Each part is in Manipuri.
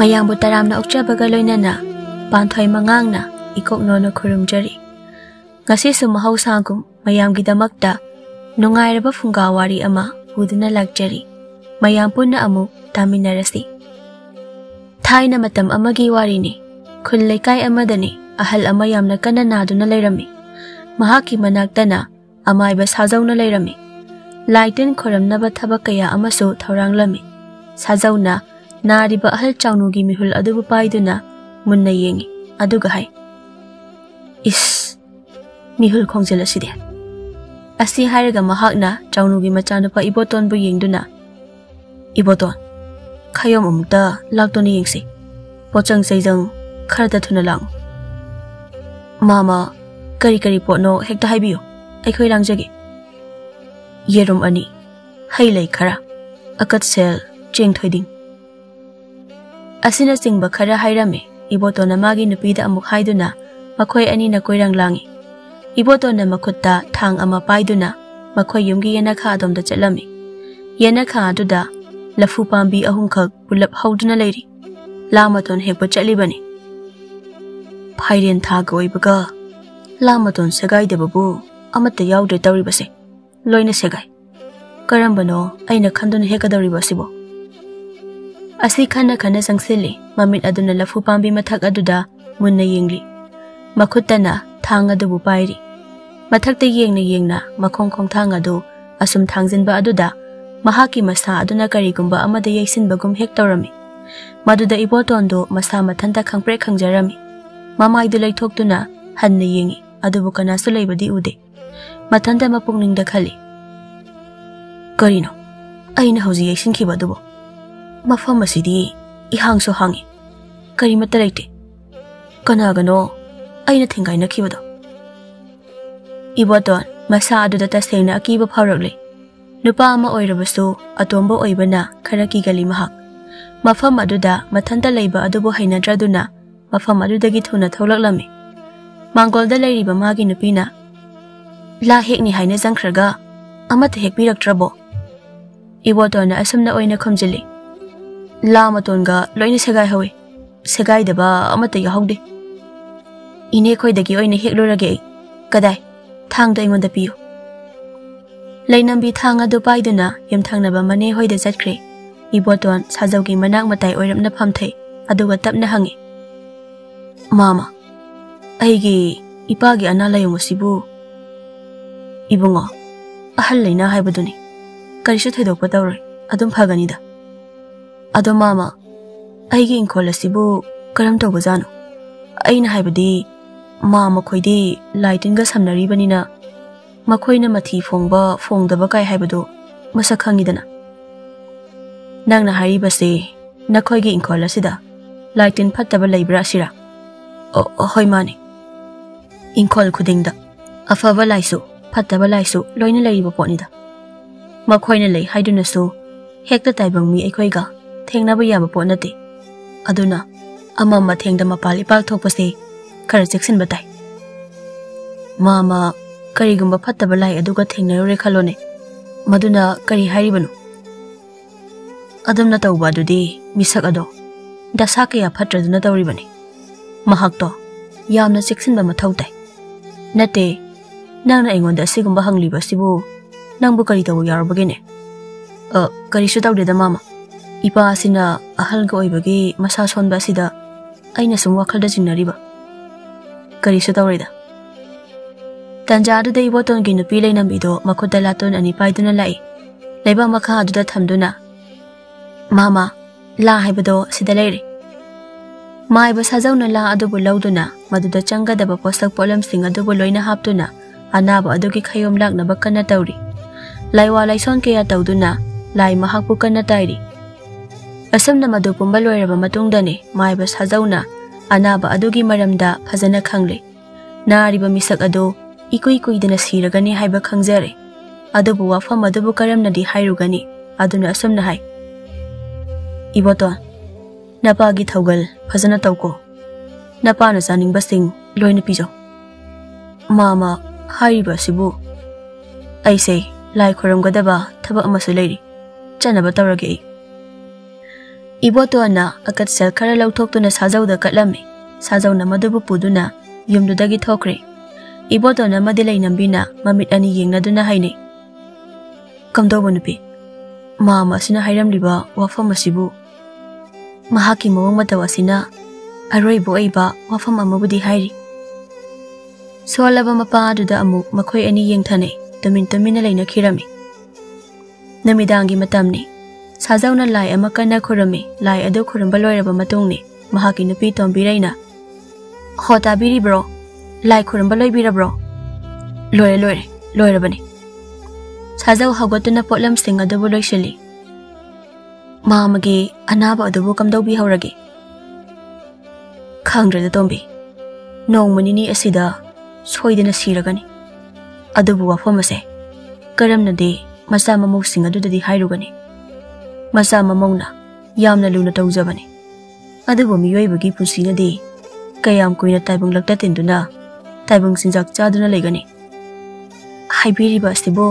mayangbu taramna okchabaga loinana panthoi mangangna ikoknona khurumjari ngasisu mahausagum mayamgidamakta nungairaba fungawari ama puduna lakjari mayam punna amu taminarasi thaina matam amagi warini khun leikai amadani ahal ama yamna kana naduna leirami mahaki manaktana amaiba sajauna leirami laitin khoramnaba thabak kaya amasu thauranglami sajauna nariba ahal chaunugi mihul adubu paiduna munna yengi aduga hai is mihul khongjela side asi hairaga mahakna chaunugi machanupa iboton bu yengduna iboton khayom umta laktoni yengsi pochang seijang kharda thuna lang mama kari kari potno hekta haibiyo aikhoi langjage yerum ani hailai khara akat sel cheng thoiding asina singba khara hairame ibotona magi nupida amuk haiduna makhoi ani na koirang langi ibotona makhutta thang ama paiduna makhoi yumgi yana kha adomda chalami yana kha aduda lafu pambi ahum khak pulap hauduna leiri lamaton hekpa chalibani phairen tha goibaga lamaton segai debabu amata yaudre tawribase loina segai karambano aina khanduna hekadawribasibo asi khana khana sangsili mamit aduna lafu pambi mathak aduda munna yengli makhutana thang adubu pairi mathakte yengna makhong khong thang adu asum thangjinba aduda mahaki masa aduna karigumba amada yaisinbagum hek tawrami maduda ibotondo masa mathanta khangpre khangjarami mamaidu leithoktuna hanna yengi adubu kanasu leibadi ude mathanta mapungningda khali karino aina hauji yaisinkiba dubo mafam asidi ihangso hangi karimata leite kanagano aina thingaina khibado iboton masa aduda tasengna akiba phawrakle nupa ama oirabasu atombo oibana khara kigali mahak mafam aduda mathanta leiba adubu hainadraduna mafam adudagi thuna tholaklami mangolda leiriba magi nupina la hekni haina jangkhraga amata hekpiraktrabo ibotona asumna oina khomjili la matonga loina segai hawe segai daba amata yahaude ine khoidagi oina heklorage kadai thangda ingonda piyo leinambi thanga du paiduna yamthangnaba mane hoida jatkhre iboton sajaugi manak matai oiramna phamthai aduga tapna hangi mama aigi ipagi analayong asibu ibungo ahal leina haibaduni karishu thaidokpa tawroi adum phaganida ado mama aigi inkol asibu karam tawbajano aina haibadi mama khoidi laitinga samnaribanina makhoina mathi phongba phongdaba kai haibado masak khangidana nangna haribase nakhoigi inkol asida laitin phattaba leibra asira hoi mani inkol khudingda afaba laisu phattaba laisu loina leiriba potnida makhoina lei haiduna su hekta taibang mi aikhoiga thengnaba yaba potnate aduna amamma thengda mapali pal thokpase khara jeksin batai mama karigumba phattaba lai aduga thengnarore khalone maduna kari hairibanu adumna tawba adudi misak ado dasa kaya phatraduna tawribani mahakto yamna jeksinba mathau tai nate nangna aingonda sigumba hangliba sibu nangbu kari tawu yarabagene karisu tawdeda mama ipa asina ahalga oibagi masa sonba sida aina sum wakhalda jinariba karisu tawreda tanja adu dei boton gi nupi leinambido makhoda laton ani paiduna lai leiba makha aduda thamduna mama la haibado sida leire mai ba sajauna la adubu lauduna maduda changadaba posak polam sing adubu loina haptuna anaba adugi khayom lakna bakana tawri laiwa laison ke ya tawduna lai mahakpu kana tairi asamna madu pumba loiraba matungdane mai ba sajauna anaba adugi maramda phajana khangle nariba misak ado ikoi koidana siragani haiba khangjare adubu wafam adubu karamnadi hairugani aduna asamna hai iboton napagi thaugal phajana tawko napana saning basing loina pijo mama haiba sibu aise lai khoramgadaba thaba amasu leiri chanaba tawrage Ibotoana akat sel khara lauthokuna sajauda katlami sajauna madubu puduna yumdudagi thokre Ibotona madilay nambina mamit ani yengnaduna haine kamdobo nupi mama sina hairamliba wafam asibu mahaki mawang mataw asina aroibo aiba wafam amabudi hairi solaba mapa aduda amuk makhoi ani yengthane tumin laina khirami namidangi matamni sajauna lai ama kana khurami lai adu khuramba loiraba matungni mahaki nupi tombiraina hota biri bro lai khuramba loibirabro loire bani sajau hagotuna potlam sing adubu loisili mamagi anaba adubu kamdaubi haurage khangdra tombi nongmanini asida soidina siragani adubu wafamase karamna de masa mamuk sing adudadi hairugani masa mamongna yamna luna tawjabani adubu miyoibagi pusina de kayam kuina taibung lakta tinduna taibung sinjak chaduna legani haibiriba asibo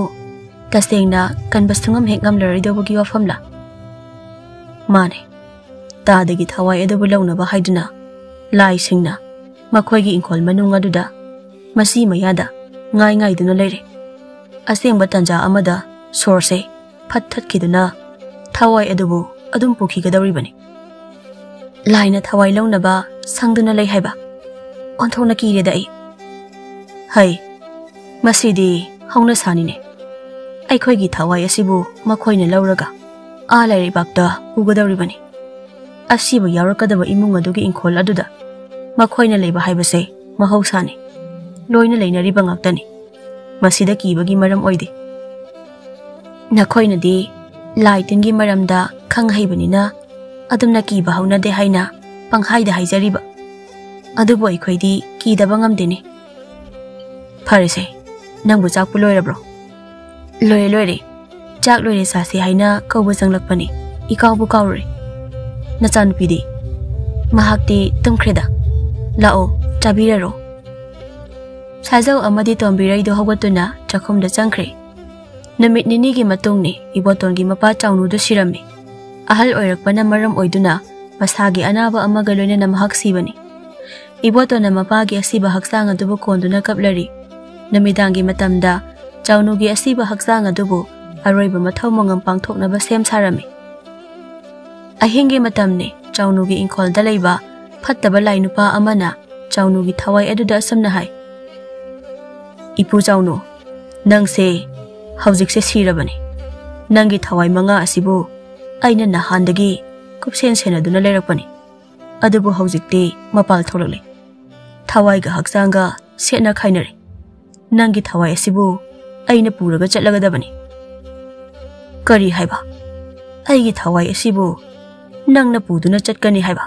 tasengna kanbastungam hekngam laridobugi wafamla mane tadagi thawai adubu launaba haiduna lai singna makhoigi inkol manung aduda masi mayada ngai duna leire asengba tanja amada source phat kiduna thawai adubu adum pukhigadawribani laina thawai launaba sangduna lei haiba onthona kireda ai hai masidi hauna sanine aikhoigi thawai asibu makhoina lauraga a lairi bakta ugadawribani asibu yarakadaba imung adugi inkhol aduda makhoina leiba haibase mahausani loina leinariba ngaktani masida kibagi maram oide nakhoina di laitingi maramda khanghaibani adumna kiba hauna de haina panghaida haijariba adubo aikhoidi kidaba ngamdeni Farese, nangbu chak pu loirabro. Loire. Chak loire sasi haina kaubu janglakpani. Ikaubu kauri. Nachanupidi. Mahakti tumkreda. Lao, chabiraro. Sajau amadi tombiraido hawatuna chakhumda changkre. Namit ninigi matungni ibotongi mapa chawnudu sirami. Ahal oirakpana maram oiduna masagi anaba amaga loinana mahak sibani. Ibotona mapagi asiba haksang adubu konduna kaplari. Namidangi matamda chawnugi asiba haksang adubu aroiba mathau mangam pangthoknaba sem sarami ahingi matamni chawnugi inkhol dalaiba phattaba lainupa amana chawnugi thawai aduda samna hai ipu chawnu nangse haujikse sirabani nangi thawai manga asibu aina nahandagi kupsen senaduna leirakpani adubu haujikte mapal tholale thawai ga haksanga setna khainari nangi thawai asibu aina puraga chatlagadabani kari haiba aigi thawai asibu nangna puduna chatkani haiba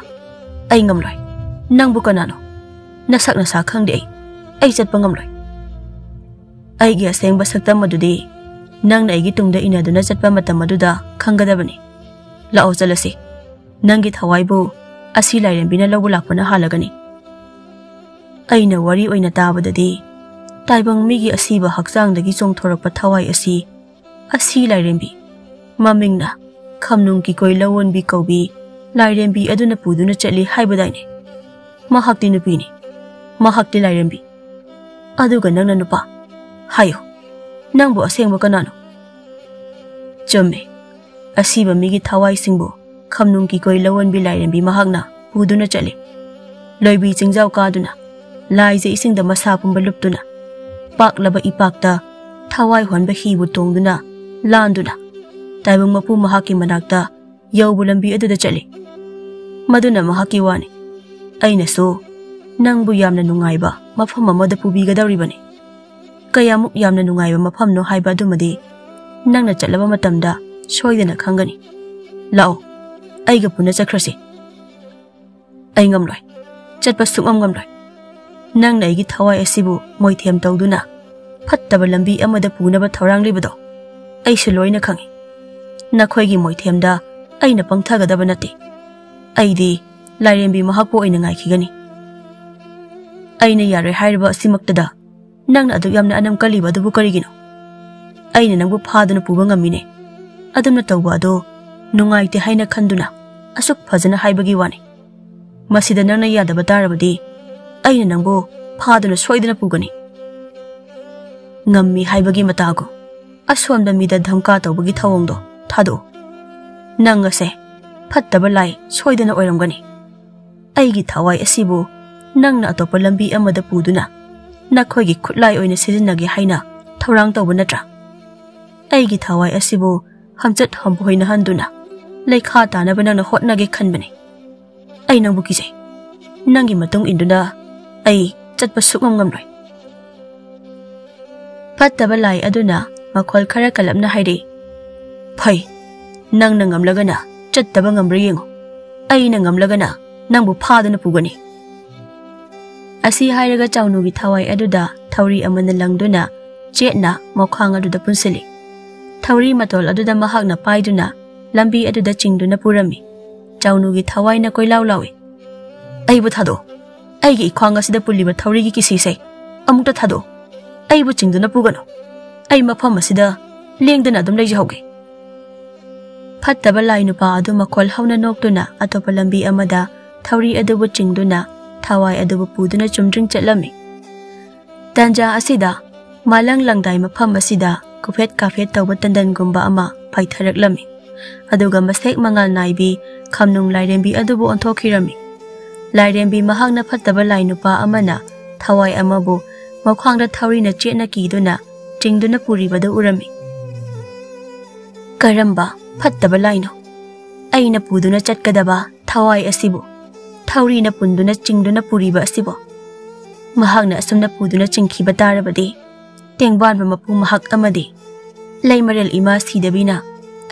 ai ngamloi nangbu kanano nasakna sa khangde ai chatpa ngamloi aigi asengba saktam madudi nangna aigi tungda inaduna chatpa matam maduda khangadabani lao chalasi nangi thawai bu asi lairembina lobu lakpana halagani aina wari oina tabadadi taibang migi asiba haksangdagi chongthorakpa thawai asi lairembi mamingna khamnung ki koi lawonbi kaubi lairembi aduna puduna chatli haibadaine mahakti nupini mahakti lairembi aduga nangna nupa hayo nangbu asengba kanano chome asiba migi thawai singbo khamnung ki koi lawonbi lairembi mahakna puduna chatli loibi chingjau kaduna laije isingda masa pumba luptuna paklaba ipakta thawai honba hibu tongduna landuna taibang mapu mahaki manakta yaubu lambi aduda chali maduna mahaki wani aina so nangbu yamna nungaiba mafam amada pubigadawribani kayamuk yamna nungaiba mafam no haiba adumadi nangna chatlaba matamda soidana khangani lao aiga puna chakhrasi ai ngamloi chatpa sumam ngamloi nangna aigi thawai asibu moithem tawduna phattaba lambi amada punaba thorang libado aisu loina khangi nakhoigi moithemda aina pangthagadaba nati aidi lairembi mahakpo aina ngaikigani aina yare hairiba simaktada nangna adu yamna anam kaliba dubu karigino aina nangbu phaduna puba ngamine adumna tawba ado nungaite haina khanduna asuk fazana haibagi wani masida nangna yadaba tarabadi aina nangbo phaduna soidana pugani ngammi haibagi matago asomda mida dhamka tawbagi thawongdo thado nangase fattaba lai soidana oiramgani aigi thawai asibu nangna atopa lambi amada puduna nakhoigi khutlai oina sijinnagi haina thorang tawba natra aigi thawai asibu hamchat hamboina handuna leikha tanaba nangna hotnage khanbani ai nangbu kije nangi matung induna ai chatpa sukngam ngamloi fattaba lai aduna makhol khara kalapna hairi phai nangna ngamlagana chattaba ngamra yengo aina ngamlagana nangbu phadana pugani asi hairaga chawnugi thawai aduda thauri amana langduna chetna mokhang aduda punsili thauri matol aduda mahakna paiduna lambi aduda chingduna purami chawnugi thawai na koilaw lawi aibu thado aigi khwang asida puliba thauri gi kisise amukta thado aibu chingduna pugano ai mafam asida lengdana adum leijahauge fattaba lai nupa adu makhol hauna noktuna atopa lambi amada thauri adubu chingduna thawai adubu puduna chumdring chatlami tanja asida malang langdai mafam asida kufet kafet tawba tandan gumba ama paitharaklami aduga masek mangal naibi khamnung lairembi adubu onthokirami lairembi mahakna fattaba lai nupa amana thawai amabu makhwangda thauri na chetna kiduna chingduna puribada urami karamba fattaba laino aina puduna chatkadaba thawai asibu thauri na punduna chingduna puriba asibu mahakna asumna puduna chingkhiba tarabadi tengbanba mapu mahak amadi leimarel ima sidabina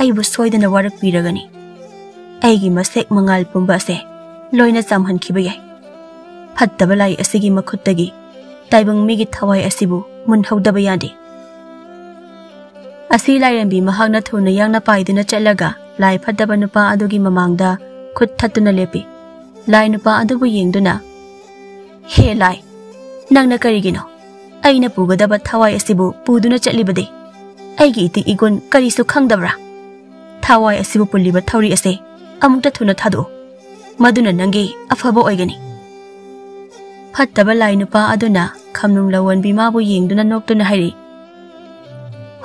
aibu soidana warak piragani aigi masek mangal pumba ase loina samhankhiba yai fattaba lai asigi makhuttagi taibang migi thawai asibu munhaudaba yadi asi lairembi mahakna thuna yangna paiduna chatlaga lai fattaba nupa adugi mamangda khut thattuna lepi lai nupa adubu yengduna he lai nangna karigino aina pugadaba thawai asibu puduna chatlibade aigi iti igun karisu khangdabra thawai asibu puliba thauri ase amukta thuna thado maduna nangi afaba oigani fattaba lai nupa aduna khamnung lawan bimabu yengduna noktuna hairi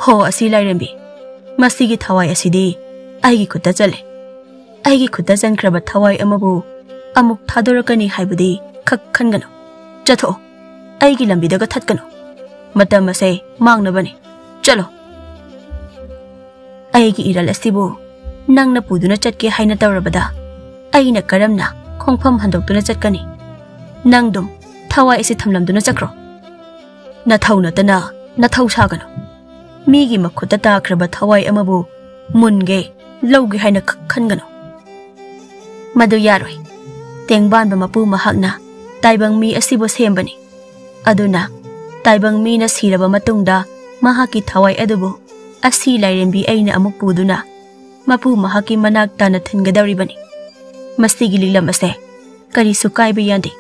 ho asi lairembi masigi thawai asidi aigi khutta chale aigi khutta jankraba thawai amabu amuk thadorakani haibudi khak khangano chatho aigi lambi daga thatkano matam ase mangnabani chalo aigi iral asibu nangna puduna chatke haina tawrabada aina karamna khongpham handoktuna chatkani nangdum thawai ase thamlamduna chakro na thauna tana na thau sagano migi makhutta takraba thawai amabu munge lawge haina khangano madu yaroi tengbanba mapu mahakna taibang mi asibu sembani aduna taibang mi na siraba matungda mahaki thawai adubu asi lairembi aina amuk puduna mapu mahaki manak tana thingadawribani masigi lilam ase kari sukaiba yandi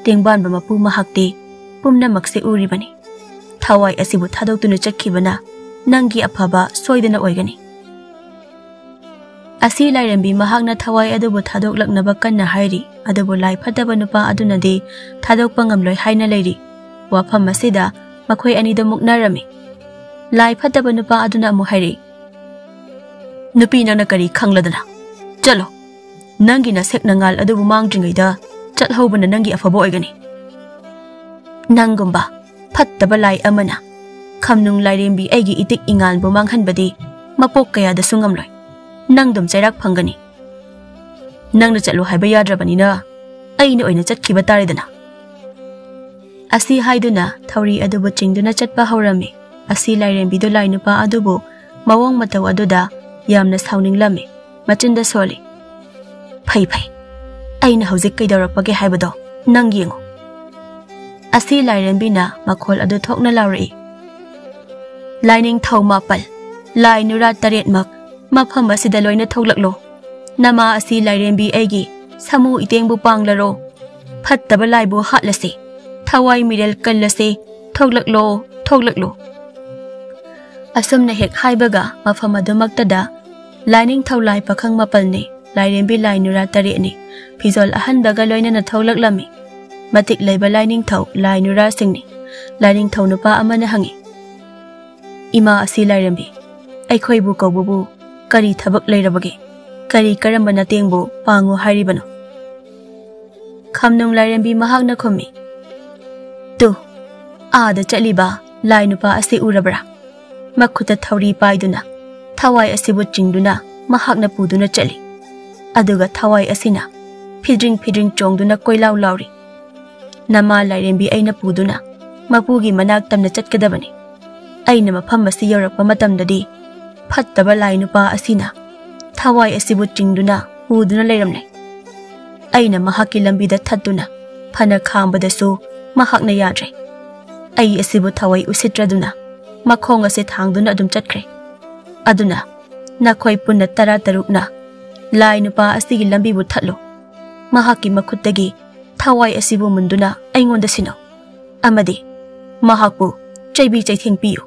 tengbanba mapu mahakti pumna makse uribani thawai asibu thadoktuna chakhibana nangi afaba soidana oigani asi lairembi mahakna thawai adubu thadoklaknaba kanna hairi adubu lai phataba nupa adunadi thadokpa ngamloi haina leiri wafam asida makhoi anida muknarami lai phataba nupa aduna amu hairi nupi nana kari khangladana chalo nangi na seknangal adubu mangdringaida chathaubana nangi afaba oigani nangumba fattaba lai amana khamnung lairembi aigi itik ingan bu manghanbadi mapok kaya da sungamloi nangdum chairak phangani nangna chalo haiba yadrabani na aina oina chatkhiba taridana asi haiduna thauri adubu chingduna chatpa haurami asi lairembi do lai nupa adubu mawong mataw aduda yamna sauninglammi machinda soli phai phai aina hojik kaidawrakpage haibado nang yengo asi lairembi na makhol adu thokna lawri laining thauma pal lai nura taret mak mafam asida loina thoklaklo nama asi lairembi aigi samu itengbu panglaro fattaba laibu hatlase thawai mirel kallase thoklaklo asumna hek haibaga mafam adumaktada laining thaulai pakhang mapalne लाइरेंबी लाइनुरा तरेनी फिजोल अहनबगा लोइनना थौलक्लमी मतिक लेबा लाइनिंगथौ लाइनुरा सिंगनी लाइनिंगथौ नुपा अमना हंगी इमा असि लाइरेंबी अखोइबु कौबुबु करी थबक लेरबगे करी करम नतेंगबु पांगो हारिबनो खमनुंग लाइरेंबी महागना खुमी तु आदा चलीबा लाइनुपा असि उरबरा मखुता थौरी पाइदुना थवाई असिबु चिंगदुना महागना पुदुना चली अदुगा थवाई असिना फिद्रिंग चोंगदुना कोइलाउ लाउरी नमा लाइरेंबी अइना पुदुना मपुगी मनाक तमना चटकदबनी अइना मफम असि यौरकपा मतमददी फत्तबा लाइनुपा असिना थवाई असिबु चिंगदुना पुदुना लेरमले अइना महाकी लंबीदा थद्दुना फना खांबदसु महाकना याद्रे अइ असिबु थवाई उसित्रदुना मखोंग असे थांगदुना अदुम चटख्रे अदुना नखोई पुन्ना तरा तरुकना लाइनुपा असिगी लंबीबु थत्लो महाकी मखुत्तगी थवाई असिबु मुंदुना अइंगोंदा सिनो अमदी महाकु चैबी चैथिंग पियु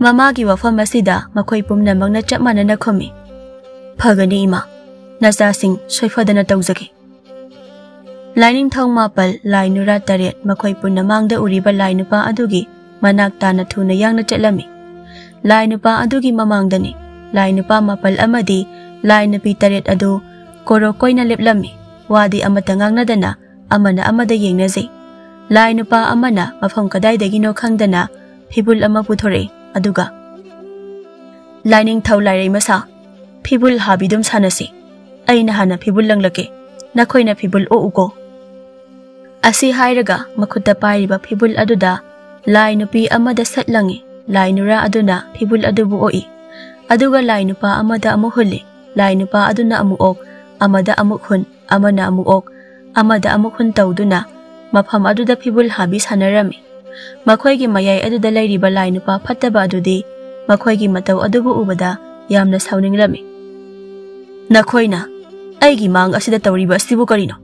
ममागी वफम असिदा मखोई पुमनमगना चप मानना खुमी फगनी इमा नचासिंग सोइफदना तौजगे लाइनिंगथौ मापल लाइनुरा तरेट मखोई पुन्ना मांगदा उरिबा लाइनुपा अदुगी मनाक ताना थुना यांगना चटलमी लाइनुपा अदुगी ममांगदनी लाइनुपा मापल अमदी लाइनुपी तरेट अदु कोरो कोइना लेपलमी वादी अमता ngangnadana amana amada yengnajai लाइनुपा अमना मफम कदाइदगिनो खंगदना फिबुल अमा पुथोरे अदुगा लाइनिंग थौ लाइरै मसा फिबुल हाबिदुम सानसी अइना हाना फिबुल लंगलके नखोइना फिबुल ओउको असि हाइरगा मखुत्ता पाइरिबा फिबुल अदुदा लाइनुपी अमदा सटलंगी लाइनुरा अदुना फिबुल अदुबु ओइ अदुगा लाइनुपा अमदा अमु हुल्ली लाइनुपा अदुना अमु ओक अमदा अमु हुन अमना अमु ओक अमदा अमु हुन तौदुना मफम अदुदा फिबुल हाबि सानरमी मखोइगी मयाई अदुदा लैरिबा लाइनुपा फत्तबा अदुदी मखोइगी मतौ अदुबु उबदा यामना साउनिंगलमी नखोइना अइगी मांग असिदा तौरिबा असिबु करिनो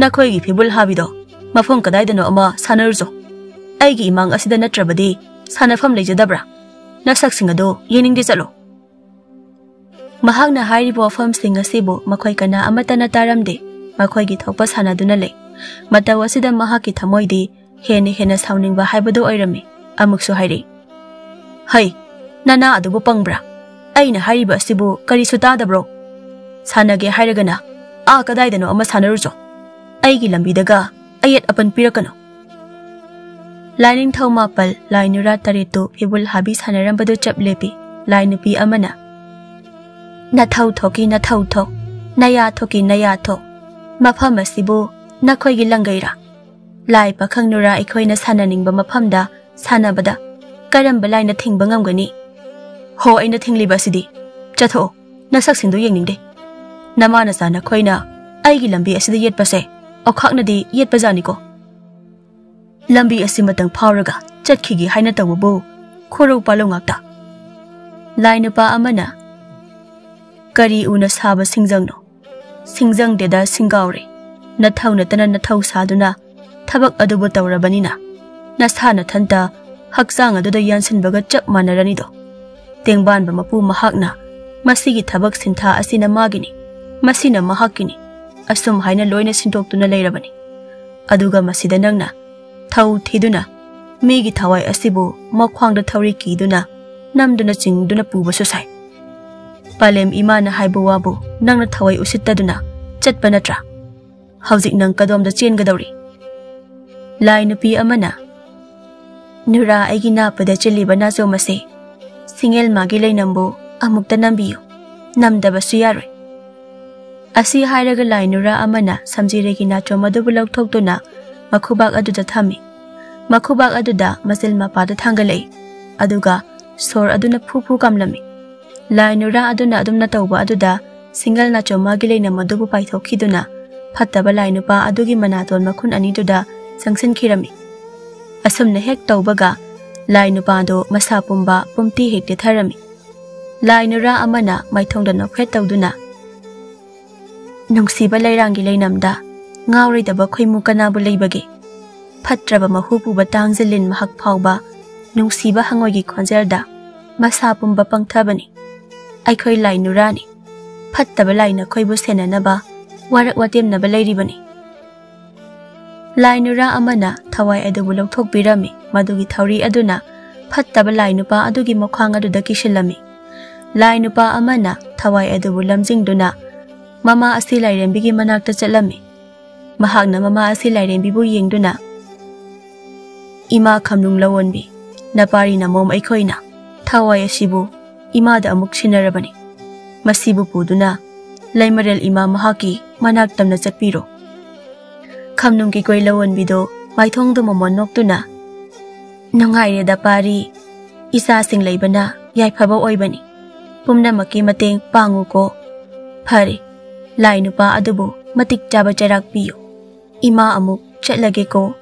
नखोइगी फिबुल हाबिदो मफम कदाइदनो अमा सानरुजो अइगी मांग असिदा नत्रबदी सानफम लेजदब्रा नसक्सिंग अदो येनिंगदि चलो महागना हाइरिबो वफमसिंग असिबु मखोइ कना अमतना तारमदे मखोइगी थौपा सानदुना ले मतौ असिदा महाकी थमोइदी हेना साउनिंगबा हाइबदो ओइरमी अमुक्सु हाइरि है नना अदुबु पंगब्रा अइना हाइरिबा असिबु करिसु तादब्रो सानगे हाइरगना आ कदाइदनो अमा सानरुजो अइगी लंबीदगा अयत अपन पिरकनो लाइनिंग थौ मापल लाइनुरा तरेतो फिबुल हाबी सानरंबदो चपलेपी लाइनुपी अमना नथौ थोकी नथौ थो नया थोकी नया थो मफम असिबु नखोइगी लंगैरा लाई पखंगनुरा अखोइना साननिंगबा मफमदा सानबदा करंबा लाइना थिंगबा ngamgani हो अइना थिंगलिबा सिदी चथो नसक्सिंदो येंगनिंगदे नमाना साना खोइना अइगी लंबी असिदा येतपसे औखाकनदी येतपजानिको लंबी असिमतंग फावरगा चटखिगी हाइना तवबो खोरो पालो ngakta लाइनुपा अमना करी उना साबा सिंजंग देदा सिंगावरे नथौ नतना नथौ सादुना थबक अदुबो तौरबनिना नसाना थंता हक्चांग अदुदा यानसिनबगा चप मानरनिदो तेंगबानबा मपु महाकना मसिगी थबक सिंथा असिना मागिनी मसिना महाकिनी असुम हाइना लोइना सिंटोक्तुना लेरबनी अदुगा मसिदा नंगना थौ थिदुना मीगी थवाई असिबु मख्वांगदा थौरी कीदुना नमदुना चिंगदुना पुबसु साइ पालेम इमाना हाइबो वाबु नंगना थवाई उसित्तदुना चटपा नत्रा हौजिक नंग कदोमदा चेनगदौरी लाइनुपी अमना नुरा आइगी नापदा चलिबा नाजो मसे सिंगेल मागी लैनम्बो अमुक्ता नंबियो नमदबसु यारोय असि हाइरगा लाइनुरा अमना समजिरेगी नाचो मदुबु लौथोक्तुना मखुबाक अदुदा थमी मखुबाक अदुदा मसिल मपादा थांगलै अदुगा सोर अदुना फुफु कामलमी लाइनुरा अदुना अदुमना तौबा अदुदा सिंगल नाचो मागी लैनम मदुबु पाइथोखिदुना फत्तबा लाइनुपा अदुगी मनातोन मखुन अनिदुदा संगसिनखिरमी असुमना हेक तौबगा लाइनुपादो मसा पुंबा पुमती हेक्ते थरमी लाइनुरा अमना माइथोंदा नोख्रेत तौदुना नुंगसिबा लैरांगी लैनमदा ngawreidaba khoimu kanabu leibage phatraba mahupuba tangzilin mahak phawba nungsiba hangoigi khonjelda masa pumba pangthabani aikhoi lainurani ꯐꯠꯇꯕ ꯂꯥꯏꯅ ꯑꯩꯈꯣꯏꯕꯨ ꯁꯦꯟꯅꯅꯕ ꯋꯥꯔꯛ ꯋꯥꯇꯦꯝꯅꯕ ꯂꯩꯔꯤꯕꯅꯤ꯫ ꯂꯥꯏ ꯅꯨꯔꯥ ꯑꯃꯅ ꯊꯋꯥꯏ ꯑꯗꯨꯕꯨ ꯂꯧꯊꯣꯛꯄꯤꯔꯝꯃꯤ꯫ ꯃꯗꯨꯒꯤ ꯊꯧꯔꯤ ꯑꯗꯨꯅ ꯐꯠꯇꯕ ꯂꯥꯏ ꯅꯨꯄꯥ ꯑꯗꯨꯒꯤ ꯃꯈ꯭ꯋꯥꯡ ꯑꯗꯨꯗ ꯀꯤꯁꯤꯜꯂꯝꯃꯤ꯫ ꯂꯥꯏ ꯅꯨꯄꯥ ꯑꯃꯅ ꯊꯋꯥꯏ ꯑꯗꯨꯕꯨ ꯂꯝꯖꯤꯡꯗꯨꯅ ꯃꯃꯥ ꯑꯁꯤ ꯂꯥꯏꯔꯦꯝꯕꯤꯒꯤ ꯃꯅꯥꯛꯇ ꯆꯠꯂꯝꯃꯤ꯫ ꯃꯍꯥꯛꯅ ꯃꯃꯥ ꯑꯁꯤ ꯂꯥꯏꯔꯦꯝꯕꯤꯕꯨ ꯌꯦꯡꯗꯨꯅ, "ꯏꯃꯥ ꯈꯝꯅꯨꯡ ꯂꯧꯋꯣꯟꯕꯤ, ꯅꯄꯥꯔꯤ ꯅꯃꯣꯝ ꯑꯩꯈꯣꯏꯅ ꯊꯋꯥꯏ ꯑꯁꯤꯕꯨ ꯏꯃꯥꯗ ꯑꯃꯨꯛ ꯁꯤꯟꯅꯔꯕꯅꯤ꯫ ꯃꯁꯤꯕꯨ ꯄꯨꯗꯨꯅ ꯂꯩꯃꯔꯦꯜ ꯏꯃꯥ ꯃꯍꯥꯛꯀꯤ ꯃꯅꯥꯛ ꯇꯝꯅ ꯆꯠꯄꯤꯔꯣ." ꯈꯝꯅꯨꯡꯒꯤ ꯀꯣꯏ ꯂꯧꯋꯣꯟꯕꯤꯗꯣ ꯃꯥꯏꯊꯣꯡꯗ ꯃꯣꯃꯣꯟ ꯅꯣꯛꯇꯨꯅ, "ꯅꯨꯡꯉꯥꯏꯔꯦꯗ ꯄꯥꯔꯤ, ꯏꯆꯥꯁꯤꯡ ꯂꯩꯕꯅ ꯌꯥꯏꯐꯕ ꯑꯣꯏꯕꯅꯤ꯫ ꯄꯨꯝꯅꯃꯛꯀꯤ ꯃꯇꯦꯡ ꯄꯥꯡꯉꯨꯀꯣ꯫ ꯐꯔꯦ, ꯂꯥꯏ ꯅꯨꯄꯥ ꯑꯗꯨꯕꯨ ꯃꯇꯤꯛ ꯆꯥꯕ ꯆꯩꯔꯥꯛ ꯄꯤꯌꯨ꯫ ꯏꯃꯥ ꯑꯃꯨꯛ ꯆꯠꯂꯒꯦꯀꯣ."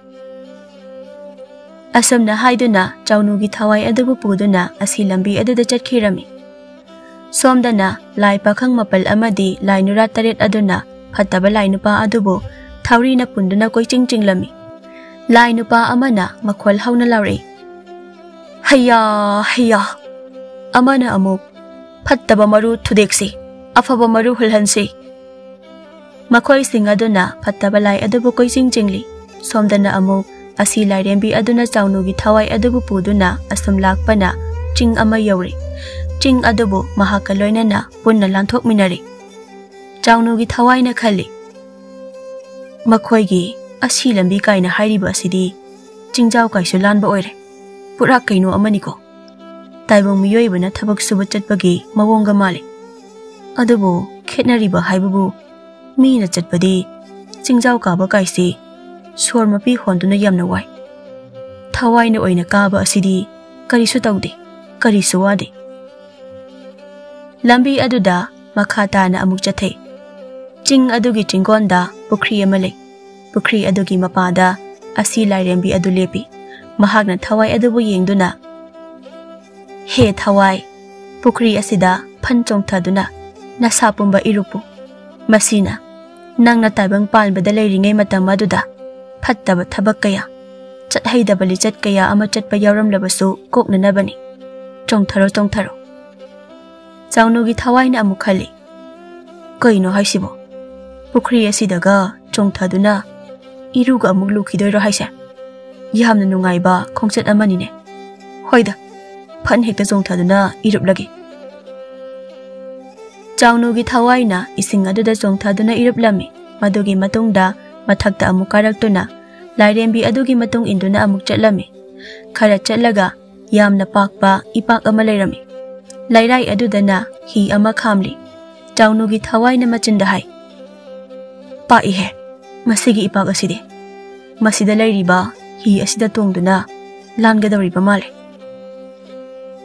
ꯑꯁꯨꯝꯅ ꯍꯥꯏꯗꯨꯅ ꯆꯥꯎꯅꯨꯒꯤ ꯊꯋꯥꯏ ꯑꯗꯨꯕꯨ ꯄꯨꯗꯨꯅ ꯑꯁꯤ ꯂꯝꯕꯤ ꯑꯗꯨꯗ ꯆꯠꯈꯤꯔꯝꯃꯤ꯫ ꯁꯣꯝꯗꯅ ꯂꯥꯏ ꯄꯥꯈꯪ ꯃꯥꯄꯜ ꯑꯃꯗꯤ ꯂꯥꯏ ꯅꯨꯔꯥ 8 ꯑꯗꯨꯅ ꯐꯠꯇꯕ ꯂꯥꯏ ꯅꯨꯄꯥ ꯑꯗꯨꯕꯨ ꯊꯧꯔꯤꯅ ꯄꯨꯟꯗꯨꯅ ꯀꯣꯏꯆꯤꯡ ꯆꯤꯡꯂꯝꯃꯤ꯫ ꯂꯥꯏ ꯅꯨꯄꯥ ꯑꯃꯅ ꯃꯈꯣꯜ ꯍꯧꯅ ꯂꯥꯎꯔꯛꯏ, "ꯍꯩꯌꯥ ꯍꯩꯌꯥ!" ꯑꯃꯅ ꯑꯃꯨꯛ, "ꯐꯠꯇꯕ ꯃꯔꯨ ꯊꯨꯗꯦꯛꯁꯤ, ꯑꯐꯕ ꯃꯔꯨ ꯍꯨꯜꯍꯟꯁꯤ." ꯃꯈꯣꯏꯁꯤꯡ ꯑꯗꯨꯅ ꯐꯠꯇꯕ ꯂꯥꯏ ꯑꯗꯨꯕꯨ ꯀꯣꯏꯆꯤꯡ ꯆꯤꯡꯂꯤ꯫ ꯁꯣꯝꯗꯅ ꯑꯃꯨꯛ ꯑꯁꯤ ꯂꯥꯏꯔꯦꯝꯕꯤ ꯑꯗꯨꯅ ꯆꯥꯎꯅꯨꯒꯤ ꯊꯋꯥꯏ ꯑꯗꯨꯕꯨ ꯄꯨꯗꯨꯅ ꯑꯁꯨꯝ ꯂꯥꯛꯄꯅ ꯆꯤꯡ ꯑꯃ ꯌꯧꯔꯤ꯫ ꯆꯤꯡ ꯑꯗꯨꯕꯨ ꯃꯍꯥꯛꯀ ꯂꯣꯏꯅꯅ ꯄꯨꯟꯅ ꯂꯥꯟꯊꯣꯛꯃꯤꯟꯅꯔꯤ꯫ ꯆꯥꯎꯅꯨꯒꯤ ꯊꯋꯥꯏꯅ ꯈꯜꯂꯤ, "ꯃꯈꯣꯏꯒꯤ ꯑꯁꯤ ꯂꯝꯕꯤ ꯀꯥꯏꯅ ꯍꯥꯏꯔꯤꯕ ꯑꯁꯤꯗꯤ ꯆꯤꯡꯖꯥꯎ ꯀꯥꯏꯁꯨ ꯂꯥꯟꯕ ꯑꯣꯏꯔꯦ꯫ ꯄꯨꯔꯥ ꯀꯩꯅꯣ ꯑꯃꯅꯤꯀꯣ꯫ ꯇꯥꯏꯕꯪ ꯃꯤꯑꯣꯏꯕꯅ ꯊꯕꯛ ꯁꯨꯕ ꯆꯠꯄꯒꯤ ꯃꯑꯣꯡꯒ ꯃꯥꯜꯂꯤ꯫ ꯑꯗꯨꯕꯨ ꯈꯦꯠꯅꯔꯤꯕ ꯍꯥꯏꯕꯕꯨ ꯃꯤꯅ ꯆꯠꯄꯗꯤ ꯆꯤꯡꯖꯥꯎ ꯀꯥꯕ ꯀꯥꯏꯁꯤ ꯁꯣꯔ ꯃꯄꯤ ꯍꯣꯟꯗꯨꯅ ꯌꯥꯝꯅ ꯋꯥꯏ꯫ ꯊꯋꯥꯏꯅ ꯑꯣꯏꯅ ꯀꯥꯕ ꯑꯁꯤꯗꯤ ꯀꯔꯤꯁꯨ ꯇꯧꯗꯦ, ꯀꯔꯤꯁꯨ ꯋꯥꯗꯦ." ꯂꯝꯕꯤ ꯑꯗꯨꯗ ꯃꯈꯥ ꯇꯥꯅ ꯑꯃꯨꯛ ꯆꯠꯊꯩ꯫ ꯆꯤꯡ ꯑꯗꯨꯒꯤ ꯆꯤꯡꯒꯣꯟꯗ ꯄꯨꯈ꯭ꯔꯤ ꯑꯃ ꯂꯩ꯫ ꯄꯨꯈ꯭ꯔꯤ ꯑꯗꯨꯒꯤ ꯃꯄꯥꯗ ꯑꯁꯤ ꯂꯥꯏꯔꯦꯝꯕꯤ ꯑꯗꯨ ꯂꯦꯞꯄꯤ꯫ ꯃꯍꯥꯛꯅ ꯊꯋꯥꯏ ꯑꯗꯨꯕꯨ ꯌꯦꯡꯗꯨꯅ, "ꯍꯦ ꯊꯋꯥꯏ, ꯄꯨꯈ꯭ꯔꯤ ꯑꯁꯤꯗ ꯐꯟ ꯆꯣꯡꯊꯗꯨꯅ ꯅꯁꯥ ꯄꯨꯝꯕ ꯏꯔꯨꯞꯄꯨ꯫ ꯃꯁꯤꯅ ꯅꯪꯅ ꯇꯥꯏꯕꯪ ꯄꯥꯟꯕꯗ ꯂꯩꯔꯤꯉꯩ ꯃꯇꯝ ꯑꯗꯨꯗ ꯐꯠꯇꯕ ꯊꯕꯛ ꯀꯌꯥ, ꯆꯠꯍꯩꯗꯕ ꯂꯤꯆꯠ ꯀꯌꯥ ꯑꯃ ꯆꯠꯄ ꯌꯥꯎꯔꯝꯂꯕꯁꯨ ꯀꯣꯛꯅꯅꯕꯅꯤ꯫ ꯆꯣꯡꯊꯔꯣ ꯆꯣꯡꯊꯔꯣ." ꯆꯥꯎꯅꯨꯒꯤ ꯊꯋꯥꯏꯅ ꯑꯃꯨꯛ ꯈꯜꯂꯤ, "ꯀꯩꯅꯣ ꯍꯥꯏꯁꯤꯕꯣ? ꯄꯨꯈ꯭ꯔꯤ ꯑꯁꯤꯗꯒ ꯆꯣꯡꯊꯗꯨꯅ ꯏꯔꯨꯒ ꯑꯃꯨꯛ ꯂꯨꯈꯤꯗꯣꯏꯔꯣ ꯍꯥꯏꯁꯦ? ꯌꯥꯝꯅ ꯅꯨꯡꯉꯥꯏꯕ ꯈꯣꯡꯆꯠ ꯑꯃꯅꯤꯅꯦ꯫ ꯍꯣꯏꯗ, ꯐꯟ ꯍꯦꯛꯇ ꯆꯣꯡꯊꯗꯨꯅ ꯏꯔꯨꯞꯂꯒꯦ." ꯆꯥꯎꯅꯨꯒꯤ ꯊꯋꯥꯏꯅ ꯏꯁꯤꯡ ꯑꯗꯨꯗ ꯆꯣꯡꯊꯗꯨꯅ ꯏꯔꯨꯞꯂꯝꯃꯤ꯫ ꯃꯗꯨꯒꯤ ꯃꯇꯨꯡꯗ ꯃꯊꯛꯇ ꯑꯃꯨꯛ ꯀꯥꯔꯛꯇꯨꯅ ꯂꯥꯏꯔꯦꯝꯕꯤ ꯑꯗꯨꯒꯤ ꯃꯇꯨꯡ ꯏꯟꯗꯨꯅ ꯑꯃꯨꯛ ꯆꯠꯂꯝꯃꯤ꯫ ꯈꯔ ꯆꯠꯂꯒ ꯌꯥꯝꯅ ꯄꯥꯛꯄ ꯏꯄꯥꯛ ꯑꯃ ꯂꯩꯔꯝꯃꯤ꯫ ꯂꯩꯔꯥꯏ ꯑꯗꯨꯗꯅ ꯍꯤ ꯑꯃ ꯈꯥꯝꯂꯤ꯫ ꯆꯥꯎꯅꯨꯒꯤ ꯊꯋꯥꯏꯅ ꯃꯆꯤꯟꯗ ꯍꯥꯏ, "ꯄꯥꯛꯏꯍꯦ ꯃꯁꯤꯒꯤ ꯏꯄꯥꯛ ꯑꯁꯤꯗꯤ꯫ ꯃꯁꯤꯗ ꯂꯩꯔꯤꯕ ꯍꯤ ꯑꯁꯤꯗ ꯇꯣꯡꯗꯨꯅ ꯂꯥꯟꯒꯗꯧꯔꯤꯕ ꯃꯥꯜꯂꯦ."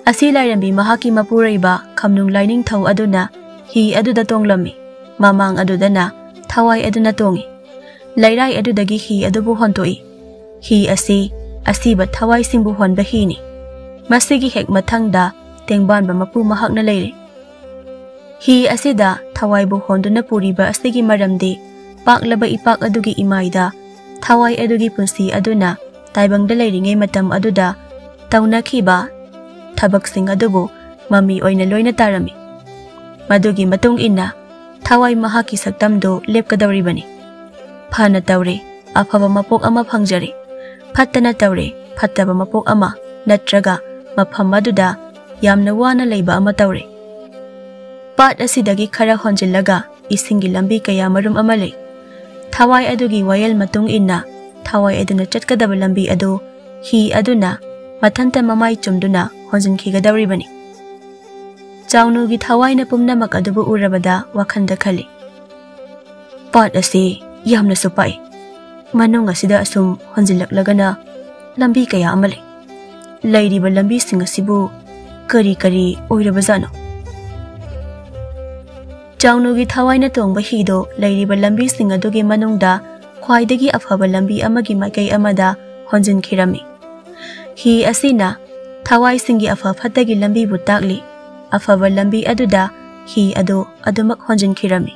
ꯑꯁꯤ ꯂꯥꯏꯔꯦꯝꯕꯤ ꯃꯍꯥꯛꯀꯤ ꯃꯄꯨꯔꯣꯏꯕ ꯈꯝꯅꯨꯡ ꯂꯥꯏꯅꯤꯡꯊꯧ ꯑꯗꯨꯅ ꯍꯤ ꯑꯗꯨꯗ ꯇꯣꯡꯂꯝꯃꯤ꯫ ꯃꯃꯥꯡ ꯑꯗꯨꯗꯅ ꯊꯋꯥꯏ ꯑꯗꯨꯅ ꯇꯣꯡꯉꯤ꯫ ꯂꯩꯔꯥꯏ ꯑꯗꯨꯗꯒꯤ ꯍꯤ ꯑꯗꯨꯕꯨ ꯍꯣꯟꯇꯣꯛꯏ꯫ ꯍꯤ ꯑꯁꯤ ꯑꯁꯤꯕ ꯊꯋꯥꯏꯁꯤꯡꯕꯨ ꯍꯣꯟꯕ ꯍꯤꯅꯤ꯫ ꯃꯁꯤꯒꯤ ꯍꯦꯛ ꯃꯊꯪꯗ ꯇꯦꯡꯕꯥꯟꯕ ꯃꯄꯨ ꯃꯍꯥꯛꯅ ꯂꯩꯔꯤ꯫ ꯍꯤ ꯑꯁꯤꯗ ꯊꯋꯥꯏꯕꯨ ꯍꯣꯟꯗꯨꯅ ꯄꯨꯔꯤꯕ ꯑꯁꯤꯒꯤ ꯃꯔꯝꯗꯤ ꯄꯥꯛꯂꯕ ꯏꯄꯥꯛ ꯑꯗꯨꯒꯤ ꯏꯃꯥꯏꯗ ꯊꯋꯥꯏ ꯑꯗꯨꯒꯤ ꯄꯨꯟꯁꯤ ꯑꯗꯨꯅ ꯇꯥꯏꯕꯪꯗ ꯂꯩꯔꯤꯉꯩ ꯃꯇꯝ ꯑꯗꯨꯗ ꯇꯧꯅꯈꯤꯕ ꯊꯕꯛꯁꯤꯡ ꯑꯗꯨꯕు ꯃꯃꯤ ꯑꯣꯏꯅ ꯂꯣꯏꯅ ꯇꯥꯔꯝꯃꯤ꯫ ꯃꯗꯨꯒꯤ ꯃꯇꯨꯡ ꯏꯟꯅ ꯊꯋꯥꯏ ꯃꯍꯥꯛꯀꯤ ꯁꯛꯇꯝꯗꯨ ꯂꯦꯞꯀꯗꯧꯔꯤꯕꯅꯤ꯫ ꯐꯅ ꯇꯧꯔꯦ, ꯑꯐꯕ ꯃꯄꯣꯛ ꯑꯃ ꯐꯪꯖꯔꯦ꯫ ꯐꯠꯇꯅ ꯇꯧꯔꯦ, ꯐꯠꯇꯕ ꯃꯄꯣꯛ ꯑꯃ ꯅꯠꯇ꯭ꯔꯒ ꯃꯐꯝ ꯑꯗꯨꯗ ꯌꯥꯝꯅ ꯋꯥꯅ ꯂꯩꯕ ꯑꯃ ꯇꯧꯔꯦ꯫ ꯄꯥꯠ ꯑꯁꯤꯗꯒꯤ ꯈꯔ ꯍꯣꯟꯖꯤꯜꯂꯒ ꯏꯁꯤꯡꯒꯤ ꯂꯝꯕꯤ ꯀꯌꯥ ꯃꯔꯨꯝ ꯑꯃ ꯂꯩ꯫ ꯊꯋꯥꯏ ꯑꯗꯨꯒꯤ ꯋꯥꯌꯦꯜ ꯃꯇꯨꯡ ꯏꯟꯅ ꯊꯋꯥꯏ ꯑꯗꯨꯅ ꯆꯠꯀꯗꯕ ꯂꯝꯕꯤ ꯑꯗꯨ ꯍꯤ ꯑꯗꯨꯅ ꯃꯊꯟꯇ ꯃꯃꯥꯏ ꯆꯨꯝꯗꯨꯅ ꯍꯣꯟꯖꯤꯟꯈꯤꯒꯗꯧꯔꯤꯕꯅꯤ꯫ ꯆꯥꯎꯅꯨꯒꯤ ꯊꯋꯥꯏꯅ ꯄꯨꯝꯅꯃꯛ ꯑꯗꯨꯕꯨ ꯎꯔꯕꯗ ꯋꯥꯈꯟꯗ ꯈꯜꯂꯤ, "ꯄꯥꯠ ꯑꯁꯤ ꯌꯥꯝꯅꯁꯨ ꯄꯥꯛꯏ꯫ ꯃꯅꯨꯡ ꯑꯁꯤꯗ ꯑꯁꯨꯝ ꯍꯣꯟꯖꯤꯜꯂꯛꯂꯒꯅ ꯂꯝꯕꯤ ꯀꯌꯥ ꯑꯃ ꯂꯩ꯫ ꯂꯩꯔꯤꯕ ꯂꯝꯕꯤꯁꯤꯡ ꯑꯁꯤꯕꯨ ꯀꯔꯤ ꯀꯔꯤ ꯑꯣꯏꯔꯕꯖꯥꯠꯅꯣ?" ꯆꯥꯎꯅꯨꯒꯤ ꯊꯋꯥꯏꯅ ꯇꯣꯡꯕ ꯍꯤꯗꯣ ꯂꯩꯔꯤꯕ ꯂꯝꯕꯤꯁꯤꯡ ꯑꯗꯨꯒꯤ ꯃꯅꯨꯡꯗ ꯈ꯭ꯋꯥꯏꯗꯒꯤ ꯑꯐꯕ ꯂꯝꯕꯤ ꯑꯃꯒꯤ ꯃꯥꯏꯀꯩ ꯑꯃꯗ ꯍꯣꯟꯖꯤꯟꯈꯤꯔꯝꯃꯤ꯫ ꯍꯤ ꯑꯁꯤꯅ ꯊꯋꯥꯏꯁꯤꯡꯒꯤ ꯑꯐ ꯐꯠꯇꯒꯤ ꯂꯝꯕꯤꯕꯨ ꯇꯥꯛꯂꯤ꯫ ꯑꯐꯕ ꯂꯝꯕꯤ ꯑꯗꯨꯗ ꯍꯤ ꯑꯗꯨ ꯑꯗꯨꯃꯛ ꯍꯣꯟꯖꯤꯟꯈꯤꯔꯝꯃꯤ꯫